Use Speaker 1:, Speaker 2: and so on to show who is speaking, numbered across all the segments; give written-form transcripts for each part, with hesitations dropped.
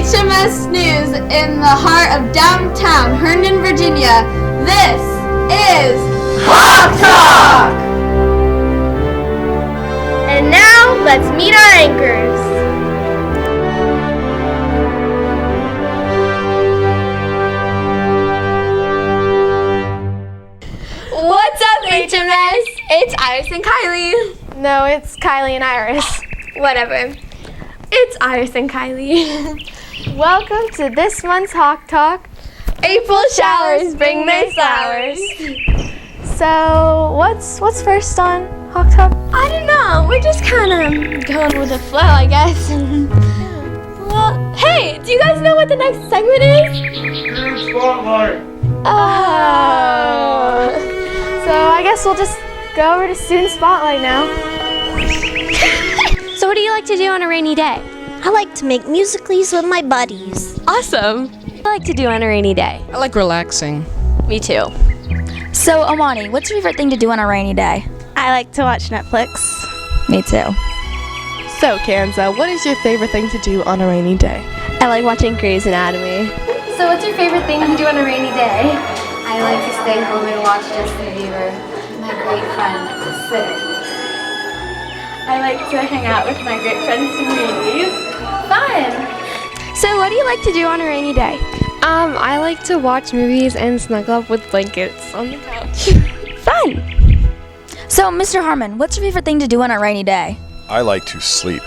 Speaker 1: HMS News in the heart of downtown Herndon, Virginia. This is Hawk Talk!
Speaker 2: And now, let's meet our anchors.
Speaker 1: What's up, HMS? It's Iris and Kylie.
Speaker 2: No, it's Kylie and Iris.
Speaker 1: Whatever. It's Iris and Kylie.
Speaker 2: Welcome to this month's Hawk Talk.
Speaker 1: April showers bring May flowers.
Speaker 2: So, what's first on Hawk Talk?
Speaker 1: I don't know. We're just kind of going with the flow, I guess. Well, hey, do you guys know what the next segment is?
Speaker 3: Student Spotlight.
Speaker 2: Oh. So, I guess we'll just go over to Student Spotlight now.
Speaker 4: So what do you like to do on a rainy day?
Speaker 5: I like to make musicals with my buddies.
Speaker 4: Awesome. What do you like to do on a rainy day?
Speaker 6: I like relaxing.
Speaker 4: Me too.
Speaker 7: So, Amani, what's your favorite thing to do on a rainy day?
Speaker 5: I like to watch Netflix.
Speaker 7: Me too.
Speaker 8: So, Kanza, what is your favorite thing to do on a rainy day?
Speaker 1: I like watching Grey's Anatomy.
Speaker 2: So, what's your favorite thing to do on a rainy day?
Speaker 9: I like to stay home and watch Justin Bieber, my great friend, Sid.
Speaker 2: I like to hang out with my great friends to movies. Fun!
Speaker 4: So what do you like to do on a rainy day?
Speaker 1: I like to watch movies and snuggle up with blankets on the couch.
Speaker 7: Fun! So, Mr. Harmon, what's your favorite thing to do on a rainy day?
Speaker 10: I like to sleep.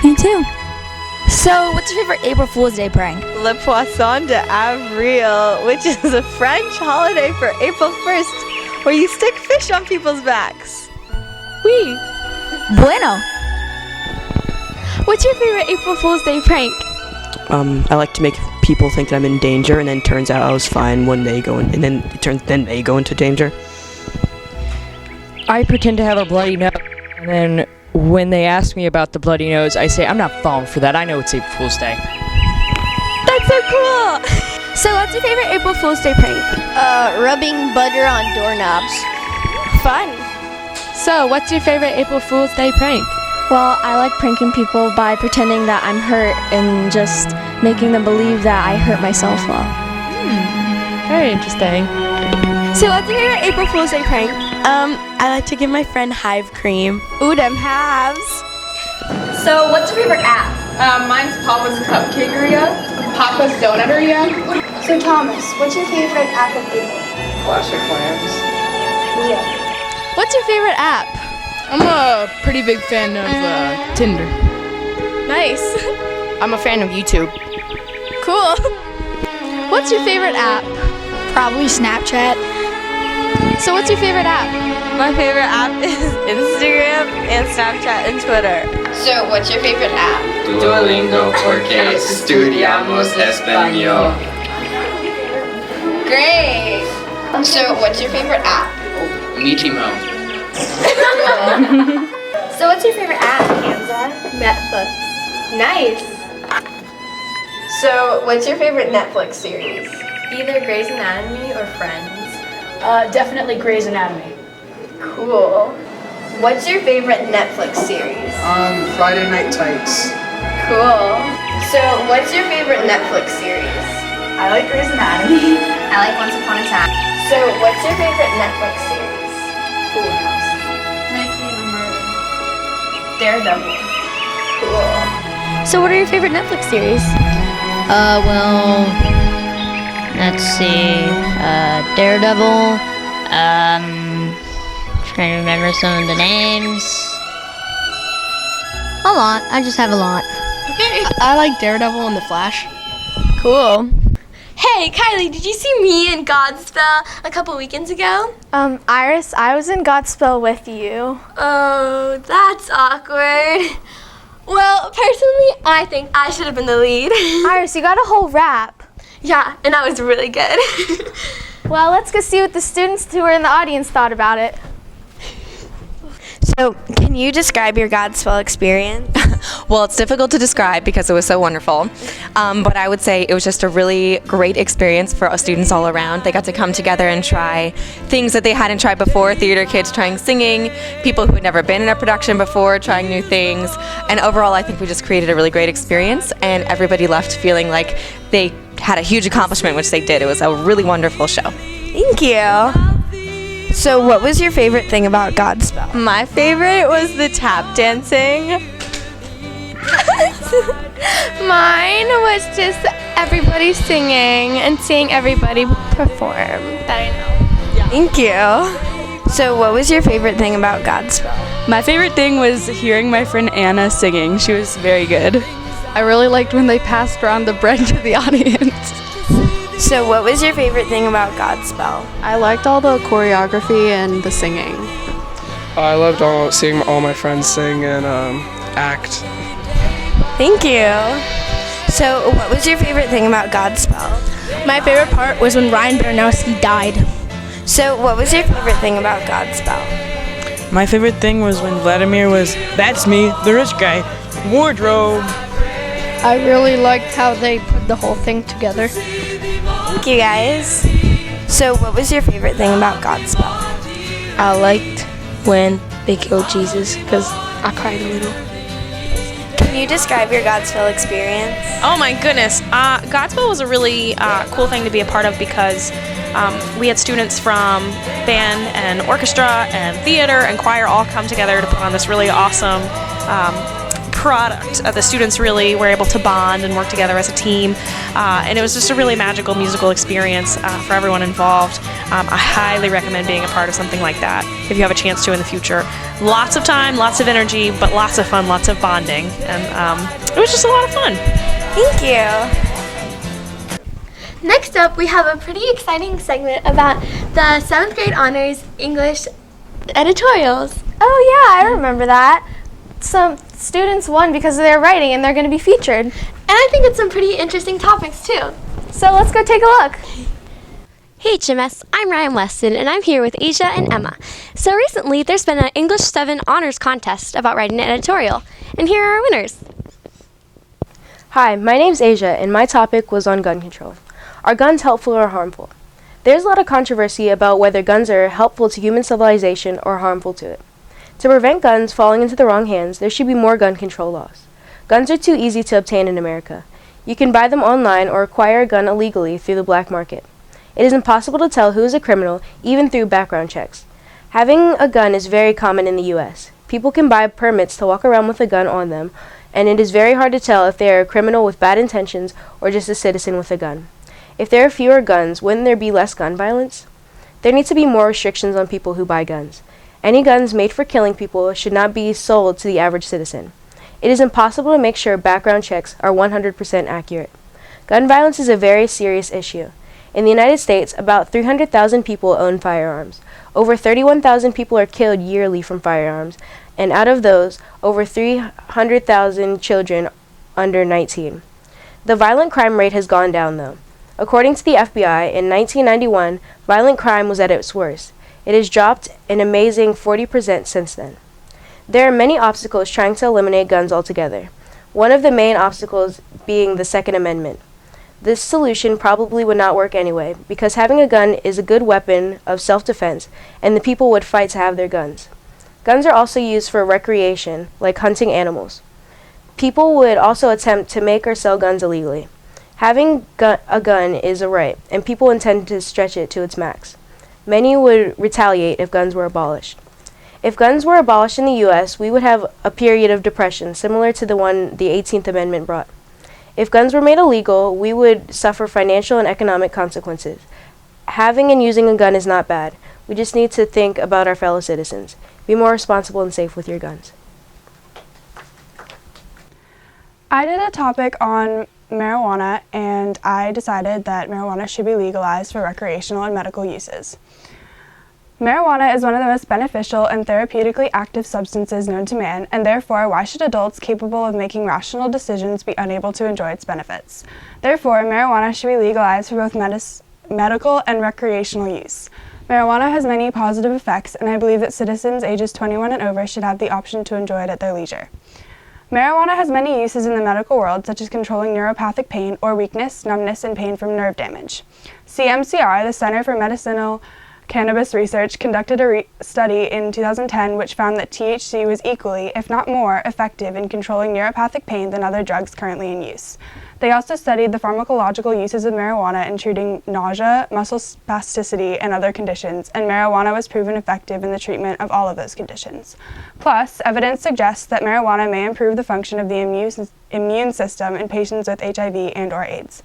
Speaker 7: Me too. So, what's your favorite April Fool's Day prank?
Speaker 11: Le Poisson d'Avril, which is a French holiday for April 1st, where you stick fish on people's backs.
Speaker 7: Oui. Bueno.
Speaker 1: What's your favorite April Fool's Day prank?
Speaker 6: I like to make people think that I'm in danger, and then it turns out I was fine when they go in, and then then they go into danger.
Speaker 12: I pretend to have a bloody nose, and then when they ask me about the bloody nose, I say, I'm not falling for that. I know it's April Fool's Day.
Speaker 1: That's so cool! So what's your favorite April Fool's Day prank?
Speaker 5: Rubbing butter on doorknobs.
Speaker 1: Fun! So what's your favorite April Fool's Day prank?
Speaker 2: Well, I like pranking people by pretending that I'm hurt and just making them believe that I hurt myself well.
Speaker 1: Very interesting. So what's your favorite April Fool's Day prank?
Speaker 11: I like to give my friend Hive cream.
Speaker 1: Ooh, them halves.
Speaker 4: So what's your favorite app?
Speaker 8: Mine's Papa's Cupcakeria, Papa's Donuteria.
Speaker 2: So, Thomas, what's your favorite app of April?
Speaker 3: Clash of Clans.
Speaker 1: What's your favorite app?
Speaker 8: I'm a pretty big fan of Tinder.
Speaker 1: Nice.
Speaker 8: I'm a fan of YouTube.
Speaker 1: Cool. What's your favorite app?
Speaker 7: Probably Snapchat.
Speaker 1: So what's your favorite app?
Speaker 11: My favorite app is Instagram and Snapchat and Twitter.
Speaker 9: So, what's your favorite app?
Speaker 3: Duolingo porque estudiamos español.
Speaker 9: Great! So, what's your favorite app?
Speaker 3: Michimo.
Speaker 2: So, what's your favorite app, Kanza?
Speaker 1: Netflix.
Speaker 2: Nice.
Speaker 9: So, what's your favorite Netflix series?
Speaker 2: Either Grey's Anatomy or Friends.
Speaker 8: Definitely Grey's Anatomy.
Speaker 9: Cool. What's your favorite Netflix series?
Speaker 3: Friday Night Tights.
Speaker 9: Cool. So, what's your favorite Netflix series?
Speaker 8: I like Grey's Anatomy.
Speaker 9: I like Once Upon a Time. So, what's your favorite Netflix series?
Speaker 8: Full House.
Speaker 9: Daredevil. Cool.
Speaker 4: So what are your favorite Netflix series?
Speaker 5: Well, let's see. Daredevil. Trying to remember some of the names. A lot. I just have a lot.
Speaker 1: Okay.
Speaker 8: I like Daredevil and The Flash.
Speaker 1: Cool. Hey, Kylie, did you see me in Godspell a couple weekends ago?
Speaker 2: Iris, I was in Godspell with you.
Speaker 1: Oh, that's awkward. Well, personally, I think I should have been the lead.
Speaker 2: Iris, you got a whole rap.
Speaker 1: Yeah, and I was really good.
Speaker 2: Well, let's go see what the students who were in the audience thought about it.
Speaker 11: So, can you describe your Godspell experience?
Speaker 10: Well, it's difficult to describe because it was so wonderful. But I would say it was just a really great experience for us students all around. They got to come together and try things that they hadn't tried before. Theater kids trying singing, people who had never been in a production before trying new things. And overall, I think we just created a really great experience, and everybody left feeling like they had a huge accomplishment, which they did. It was a really wonderful show.
Speaker 11: Thank you. So what was your favorite thing about Godspell? My favorite was the tap dancing.
Speaker 13: Mine was just everybody singing and seeing everybody perform that I know.
Speaker 11: Thank you. So what was your favorite thing about Godspell?
Speaker 14: My favorite thing was hearing my friend Anna singing. She was very good.
Speaker 15: I really liked when they passed around the bread to the audience.
Speaker 11: So what was your favorite thing about Godspell?
Speaker 15: I liked all the choreography and the singing.
Speaker 16: I loved seeing all my friends sing and act.
Speaker 11: Thank you. So what was your favorite thing about Godspell?
Speaker 17: My favorite part was when Ryan Baranowski died.
Speaker 11: So what was your favorite thing about Godspell?
Speaker 18: My favorite thing was when Vladimir was, "That's me, the rich guy, wardrobe."
Speaker 17: I really liked how they put the whole thing together.
Speaker 11: Thank you, guys. So what was your favorite thing about Godspell?
Speaker 19: I liked when they killed Jesus because I cried a little.
Speaker 11: Can you describe your Godspell experience?
Speaker 20: Oh my goodness. Godspell was a really cool thing to be a part of because we had students from band and orchestra and theater and choir all come together to put on this really awesome product. The students really were able to bond and work together as a team, and it was just a really magical musical experience for everyone involved. I highly recommend being a part of something like that if you have a chance to in the future. Lots of time, lots of energy, but lots of fun, lots of bonding, and it was just a lot of fun.
Speaker 11: Thank you.
Speaker 13: Next up, we have a pretty exciting segment about the 7th grade honors English editorials.
Speaker 4: Oh yeah, I remember that. Some students won because of their writing and they're going to be featured.
Speaker 13: And I think it's some pretty interesting topics too.
Speaker 4: So let's go take a look.
Speaker 21: Hey HMS, I'm Ryan Weston and I'm here with Asia and Emma. So recently there's been an English 7 honors contest about writing an editorial. And here are our winners.
Speaker 22: Hi, my name's Asia and my topic was on gun control. Are guns helpful or harmful? There's a lot of controversy about whether guns are helpful to human civilization or harmful to it. To prevent guns falling into the wrong hands, there should be more gun control laws. Guns are too easy to obtain in America. You can buy them online or acquire a gun illegally through the black market. It is impossible to tell who is a criminal, even through background checks. Having a gun is very common in the U.S. People can buy permits to walk around with a gun on them, and it is very hard to tell if they are a criminal with bad intentions or just a citizen with a gun. If there are fewer guns, wouldn't there be less gun violence? There needs to be more restrictions on people who buy guns. Any guns made for killing people should not be sold to the average citizen. It is impossible to make sure background checks are 100% accurate. Gun violence is a very serious issue. In the United States, about 300,000 people own firearms. Over 31,000 people are killed yearly from firearms, and out of those, over 300,000 children under 19. The violent crime rate has gone down, though. According to the FBI, in 1991, violent crime was at its worst. It has dropped an amazing 40% since then. There are many obstacles trying to eliminate guns altogether. One of the main obstacles being the Second Amendment. This solution probably would not work anyway, because having a gun is a good weapon of self-defense, and the people would fight to have their guns. Guns are also used for recreation, like hunting animals. People would also attempt to make or sell guns illegally. Having a gun is a right, and people intend to stretch it to its max. Many would retaliate if guns were abolished. If guns were abolished in the U.S., we would have a period of depression similar to the one the 18th Amendment brought. If guns were made illegal, we would suffer financial and economic consequences. Having and using a gun is not bad. We just need to think about our fellow citizens. Be more responsible and safe with your guns.
Speaker 23: I did a topic on marijuana, and I decided that marijuana should be legalized for recreational and medical uses. Marijuana is one of the most beneficial and therapeutically active substances known to man, and therefore, why should adults capable of making rational decisions be unable to enjoy its benefits? Therefore, marijuana should be legalized for both medical and recreational use. Marijuana has many positive effects, and I believe that citizens ages 21 and over should have the option to enjoy it at their leisure. Marijuana has many uses in the medical world, such as controlling neuropathic pain or weakness, numbness, and pain from nerve damage. CMCR, the Center for Medicinal Cannabis Research, conducted a study in 2010 which found that THC was equally, if not more, effective in controlling neuropathic pain than other drugs currently in use. They also studied the pharmacological uses of marijuana in treating nausea, muscle spasticity, and other conditions, and marijuana was proven effective in the treatment of all of those conditions. Plus, evidence suggests that marijuana may improve the function of the immune system in patients with HIV and/or AIDS.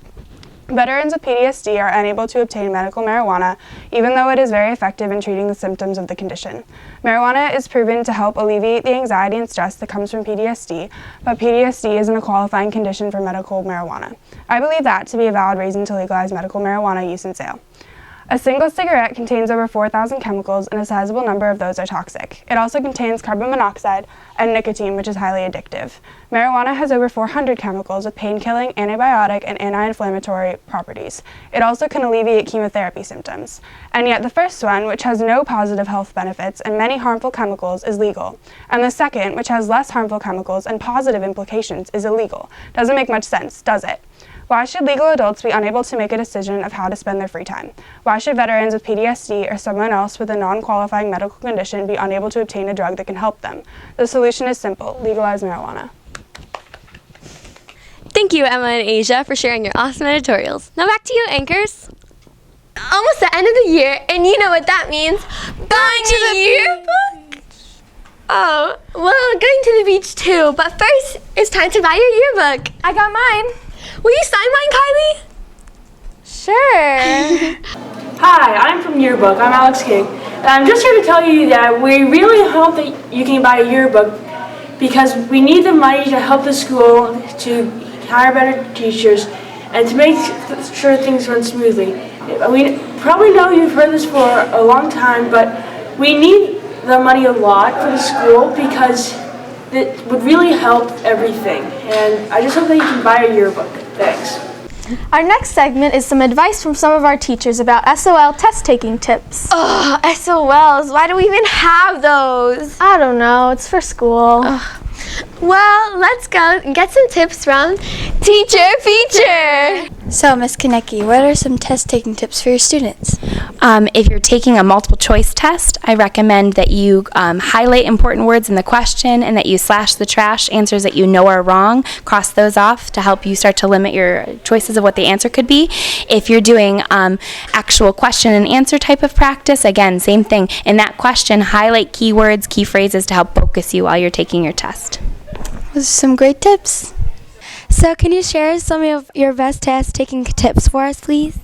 Speaker 23: Veterans with PTSD are unable to obtain medical marijuana, even though it is very effective in treating the symptoms of the condition. Marijuana is proven to help alleviate the anxiety and stress that comes from PTSD, but PTSD isn't a qualifying condition for medical marijuana. I believe that to be a valid reason to legalize medical marijuana use and sale. A single cigarette contains over 4,000 chemicals, and a sizable number of those are toxic. It also contains carbon monoxide and nicotine, which is highly addictive. Marijuana has over 400 chemicals with pain-killing, antibiotic, and anti-inflammatory properties. It also can alleviate chemotherapy symptoms. And yet the first one, which has no positive health benefits and many harmful chemicals, is legal. And the second, which has less harmful chemicals and positive implications, is illegal. Doesn't make much sense, does it? Why should legal adults be unable to make a decision of how to spend their free time? Why should veterans with PTSD or someone else with a non-qualifying medical condition be unable to obtain a drug that can help them? The solution is simple: legalize marijuana.
Speaker 21: Thank you, Emma and Asia, for sharing your awesome editorials. Now back to you, anchors. Almost the end of the year, and you know what that means. Going to the yearbook! Oh, well, going to the beach too, but first, it's time to buy your yearbook.
Speaker 4: I got mine.
Speaker 21: Will you sign mine, Kylie?
Speaker 4: Sure.
Speaker 6: Hi, I'm from Yearbook. I'm Alex King. And I'm just here to tell you that we really hope that you can buy a yearbook because we need the money to help the school to hire better teachers and to make sure things run smoothly. We probably know you've heard this for a long time, but we need the money a lot for the school because it would really help everything. And I just hope that you can buy a yearbook. Thanks.
Speaker 4: Our next segment is some advice from some of our teachers about SOL test-taking tips.
Speaker 21: Oh, SOLs. Why do we even have those?
Speaker 4: I don't know. It's for school.
Speaker 21: Well, let's go and get some tips from Teacher Feature.
Speaker 7: So, Ms. Konecki, what are some test-taking tips for your students? If you're taking a multiple choice test, I recommend that you highlight important words in the question and that you slash the trash answers that you know are wrong. Cross those off to help you start to limit your choices of what the answer could be. If you're doing actual question and answer type of practice, again, same thing. In that question, highlight keywords, key phrases to help focus you while you're taking your test. Those are some great tips. So can you share some of your best test-taking tips for us, please?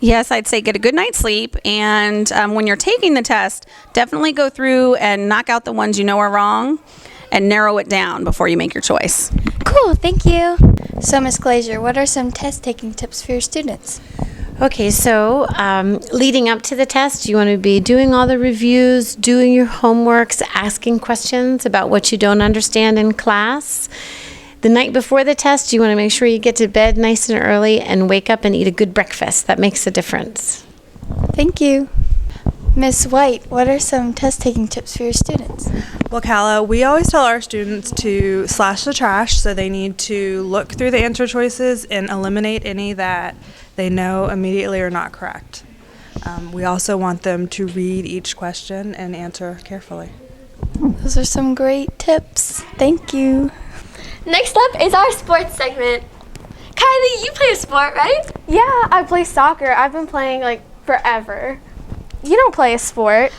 Speaker 12: Yes, I'd say get a good night's sleep, and when you're taking the test, definitely go through and knock out the ones you know are wrong and narrow it down before you make your choice.
Speaker 7: Cool, thank you. So, Ms. Glazier, what are some test-taking tips for your students?
Speaker 24: Okay, so leading up to the test, you want to be doing all the reviews, doing your homeworks, asking questions about what you don't understand in class. The night before the test, you want to make sure you get to bed nice and early and wake up and eat a good breakfast. That makes a difference.
Speaker 7: Thank you. Ms. White, what are some test-taking tips for your students?
Speaker 25: Well, Kala, we always tell our students to slash the trash, so they need to look through the answer choices and eliminate any that they know immediately are not correct. We also want them to read each question and answer carefully.
Speaker 7: Those are some great tips. Thank you.
Speaker 21: Next up is our sports segment. Kylie, you play a sport, right?
Speaker 4: Yeah, I play soccer. I've been playing like forever. You don't play a sport.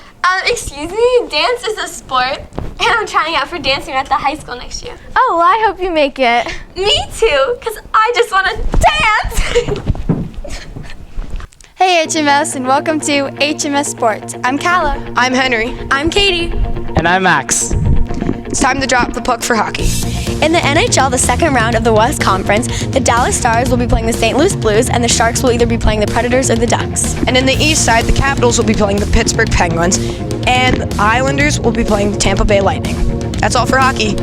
Speaker 21: Excuse me, dance is a sport. And I'm trying out for dancing at the high school next year.
Speaker 4: Oh, well, I hope you make it.
Speaker 21: Me too, because I just want to dance!
Speaker 15: Hey HMS, and welcome to HMS Sports. I'm Kala.
Speaker 26: I'm Henry.
Speaker 21: I'm Katie.
Speaker 3: And I'm Max.
Speaker 26: It's time to drop the puck for hockey.
Speaker 21: In the NHL, the second round of the West Conference, the Dallas Stars will be playing the St. Louis Blues, and the Sharks will either be playing the Predators or the Ducks.
Speaker 26: And in the East side, the Capitals will be playing the Pittsburgh Penguins, and the Islanders will be playing the Tampa Bay Lightning. That's all for hockey.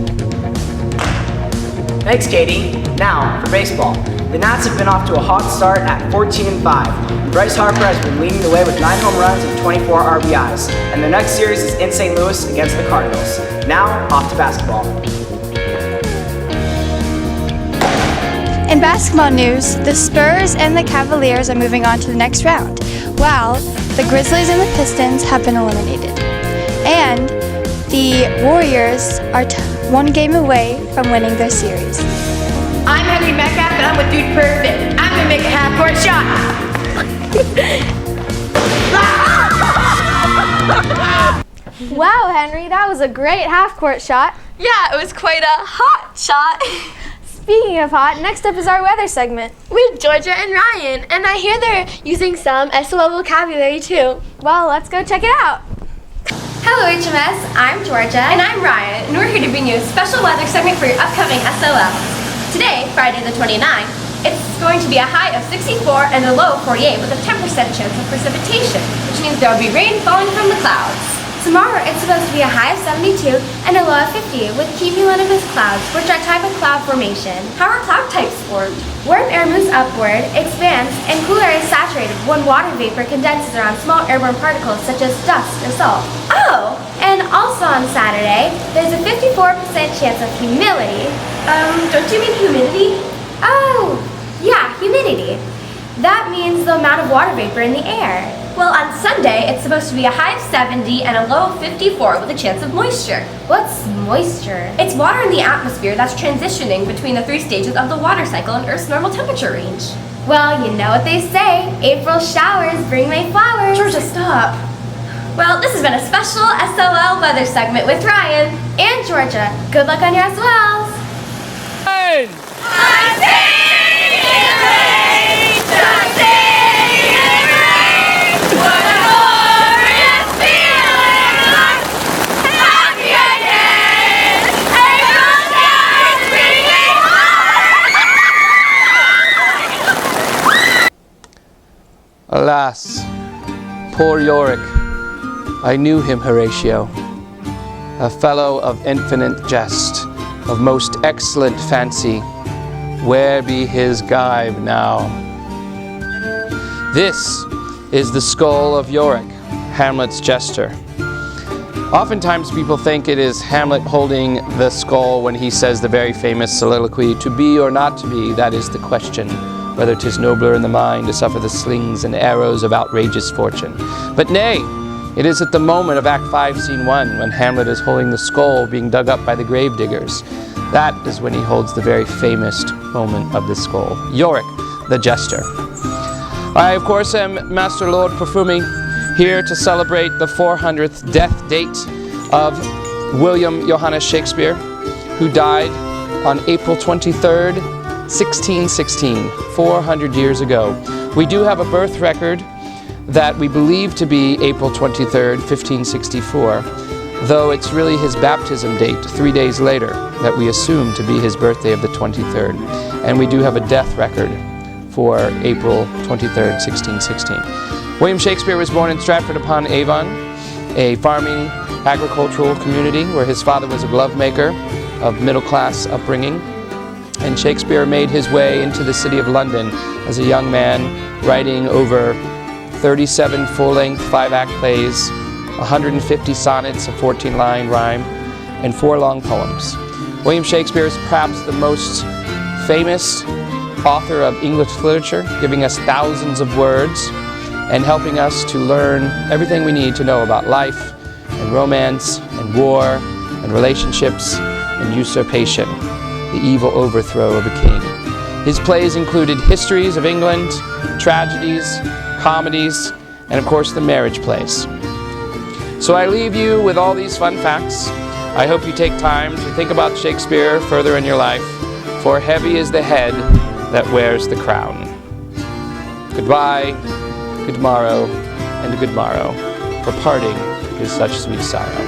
Speaker 3: Thanks, Katie. Now, for baseball. The Nats have been off to a hot start at 14-5. Bryce Harper has been leading the way with 9 home runs and 24 RBIs, and their next series is in St. Louis against the Cardinals. Now, off to basketball.
Speaker 15: In basketball news, the Spurs and the Cavaliers are moving on to the next round, while the Grizzlies and the Pistons have been eliminated. And the Warriors are one game away from winning their series.
Speaker 21: I'm Henry Metcalf and I'm with Dude Perfect. I'm gonna make a half-court shot.
Speaker 4: Wow, Henry, that was a great half-court shot.
Speaker 21: Yeah, it was quite a hot shot.
Speaker 4: Speaking of hot, next up is our weather segment.
Speaker 21: With Georgia and Ryan, and I hear they're using some SOL vocabulary too.
Speaker 4: Well, let's go check it out.
Speaker 21: Hello HMS, I'm Georgia. And I'm Ryan, and we're here to bring you a special weather segment for your upcoming SOL. Today, Friday the 29th, it's going to be a high of 64 and a low of 48 with a 10% chance of precipitation, which means there will be rain falling from the clouds. Tomorrow, it's supposed to be a high of 72 and a low of 50 with cumulonimbus clouds, which are a type of cloud formation. How are cloud types formed? Warm air moves upward, expands, and cooler air is saturated when water vapor condenses around small airborne particles such as dust or salt. Oh, and also on Saturday, there's a 54% chance of humidity. Don't you mean humidity? Oh, yeah, humidity. That means the amount of water vapor in the air. Well, on Sunday, it's supposed to be a high of 70 and a low of 54 with a chance of moisture. What's moisture? It's water in the atmosphere that's transitioning between the 3 stages of the water cycle in Earth's normal temperature range. Well, you know what they say. April showers bring May flowers. Georgia, stop. Well, this has been a special SOL weather segment with Ryan and Georgia. Good luck on your SOLs.
Speaker 1: Alas, poor Yorick, I knew him, Horatio, a fellow of infinite jest, of most excellent fancy. Where be his gibe now? This is the skull of Yorick, Hamlet's jester. Oftentimes people think it is Hamlet holding the skull when he says the very famous soliloquy, "To be or not to be, that is the question, whether 'tis nobler in the mind to suffer the slings and arrows of outrageous fortune." But nay, it is at the moment of Act 5, Scene 1, when Hamlet is holding the skull being dug up by the gravediggers. That is when he holds the very famous moment of the skull. Yorick, the jester. I, of course, am Master Lord Perfumi, here to celebrate the 400th death date of William Johannes Shakespeare, who died on April 23rd, 1616, 400 years ago. We do have a birth record that we believe to be April 23rd, 1564, though it's really his baptism date 3 days later that we assume to be his birthday of the 23rd. And we do have a death record for April 23rd, 1616. William Shakespeare was born in Stratford-upon-Avon, a farming agricultural community where his father was a glove maker of middle-class upbringing. And Shakespeare made his way into the city of London as a young man, writing over 37 full-length 5-act plays, 150 sonnets, a 14-line rhyme, and 4 long poems. William Shakespeare is perhaps the most famous author of English literature, giving us thousands of words and helping us to learn everything we need to know about life and romance and war and relationships and usurpation, the evil overthrow of a king. His plays included histories of England, tragedies, comedies, and of course the marriage plays. So I leave you with all these fun facts. I hope you take time to think about Shakespeare further in your life, for heavy is the head that wears the crown. Goodbye, good morrow, and a good morrow, for parting is such sweet sorrow.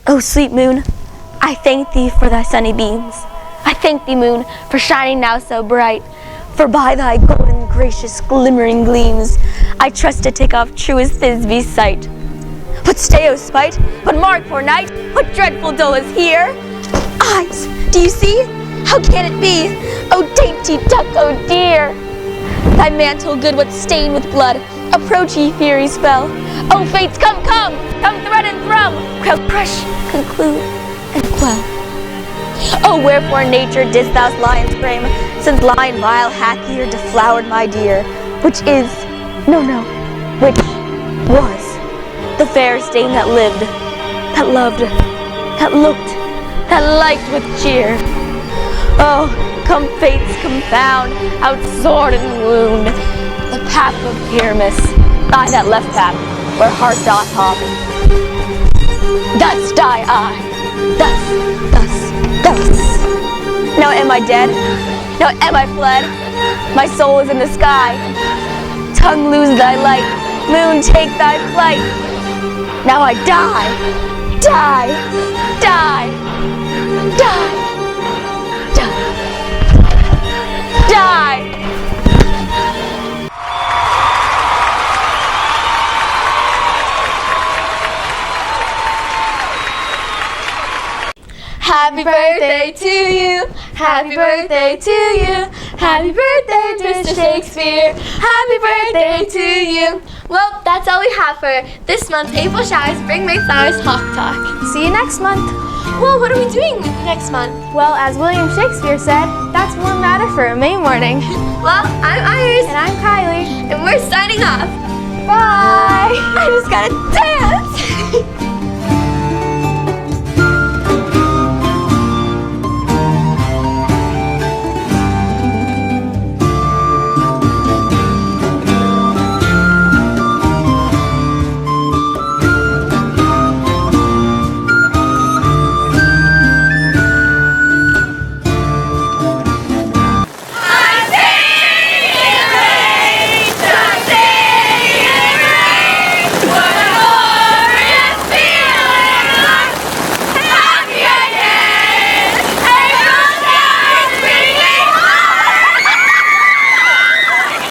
Speaker 2: O sweet moon, I thank thee for thy sunny beams. I thank thee, moon, for shining now so bright. For by thy golden, gracious, glimmering gleams, I trust to take off true as Thisbe's sight. But stay, O spite, but mark, poor knight, what dreadful dole is here? Eyes, do you see? How can it be? O dainty duck, O dear! Thy mantle good, what stained with blood, approach ye furies fell. O fates, come, come, come thread and thrum, crowd crush, conclude, and quell. Oh, wherefore nature didst thou lion frame, since lion vile hath here deflowered my dear, which is, which was, the fairest dame that lived, that loved, that looked, that liked with cheer. Oh, come fates confound, out sword and wound, the path of Pyramus, I that left path, where heart doth hop. Thus die I, thus. Now am I dead? Now am I fled? My soul is in the sky. Tongue lose thy light, moon take thy flight. Now I die, die, die, die, die, die.
Speaker 13: Happy birthday to you. Happy birthday to you. Happy birthday, Mr. Shakespeare. Happy birthday to you. Well, that's all we have for this month's April Showers Bring May Flowers Hawk Talk.
Speaker 4: See you next month.
Speaker 13: Well, what are we doing next month?
Speaker 4: Well, as William Shakespeare said, that's one matter for a May morning.
Speaker 13: Well, I'm Iris.
Speaker 4: And I'm Kylie.
Speaker 13: And we're signing off.
Speaker 4: Bye.
Speaker 13: I just gotta dance.